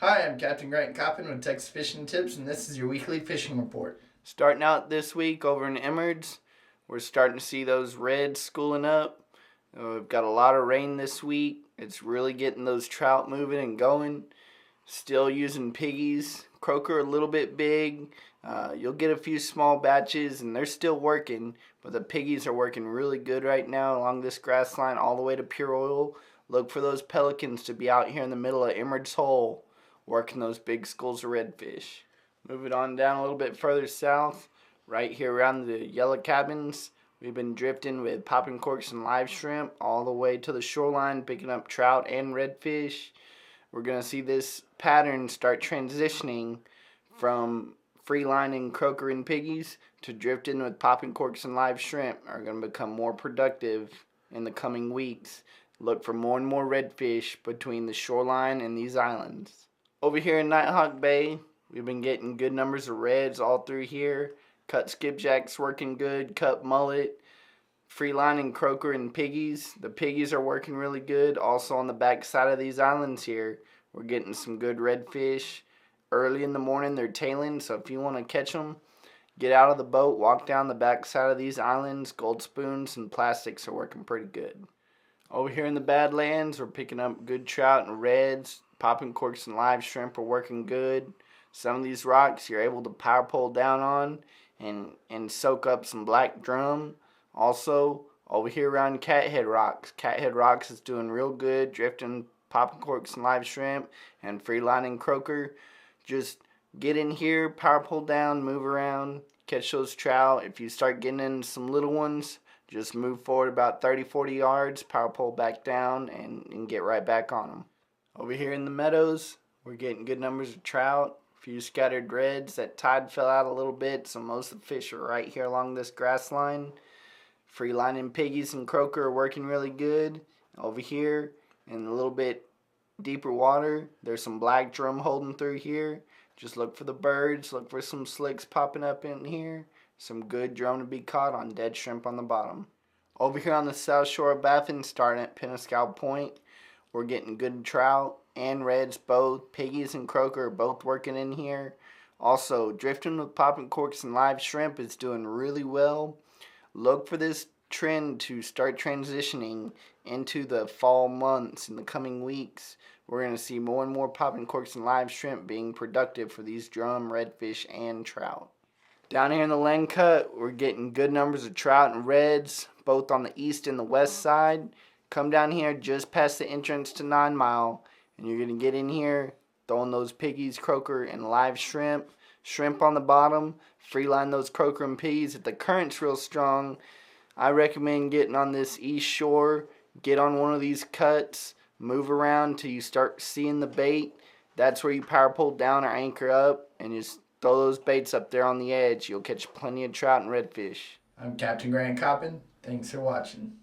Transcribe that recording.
Hi, I'm Captain Coppin with Texas Fishing Tips, and this is your weekly fishing report. Starting out this week over in Emmerds, we're starting to see those reds schooling up. We've got a lot of rain this week. It's really getting those trout moving and going. Still using piggies. Croaker a little bit big. You'll get a few small batches, and they're still working, but the piggies are working really good right now along this grass line all the way to Pure Oil. Look for those pelicans to be out here in the middle of Emmerds Hole working those big schools of redfish. Moving on down a little bit further south, right here around the yellow cabins, we've been drifting with popping corks and live shrimp all the way to the shoreline, picking up trout and redfish. We're going to see this pattern start transitioning from free lining croaker and piggies to drifting with popping corks and live shrimp are going to become more productive in the coming weeks. Look for more and more redfish between the shoreline and these islands. Over here in Nighthawk Bay, we've been getting good numbers of reds all through here. Cut skipjacks working good, cut mullet, free lining croaker and piggies. The piggies are working really good. Also on the back side of these islands here, we're getting some good redfish. Early in the morning they're tailing, so if you want to catch them, get out of the boat, walk down the back side of these islands. Gold spoons and plastics are working pretty good. Over here in the Badlands, we're picking up good trout and reds. Popping corks and live shrimp are working good. Some of these rocks you're able to power pole down on and soak up some black drum. Also, over here around Cathead Rocks. Cathead Rocks is doing real good, drifting popping corks and live shrimp and free lining croaker. Just get in here, power pole down, move around, catch those trout. If you start getting in some little ones, just move forward about 30-40 yards, power pole back down, and get right back on them. Over here in the meadows, we're getting good numbers of trout, a few scattered reds. That tide fell out a little bit, so most of the fish are right here along this grass line. Free lining piggies and croaker are working really good. Over here in a little bit deeper water, there's some black drum holding through here. Just look for the birds, look for some slicks popping up in here. Some good drum to be caught on dead shrimp on the bottom. Over here on the south shore of Baffin, starting at Penascal Point, we're getting good trout and reds both. Piggies and croaker are both working in here. Also, drifting with popping corks and live shrimp is doing really well. Look for this trend to start transitioning into the fall months in the coming weeks. We're going to see more and more popping corks and live shrimp being productive for these drum, redfish, and trout. Down here in the Len Cut, we're getting good numbers of trout and reds, both on the east and the west side. Come down here just past the entrance to 9 Mile, and you're going to get in here, throwing those piggies, croaker, and live shrimp. Shrimp on the bottom, free line those croaker and piggies. If the current's real strong, I recommend getting on this east shore, get on one of these cuts, move around till you start seeing the bait. That's where you power pull down or anchor up, and just throw those baits up there on the edge. You'll catch plenty of trout and redfish. I'm Captain Coppin. Thanks for watching.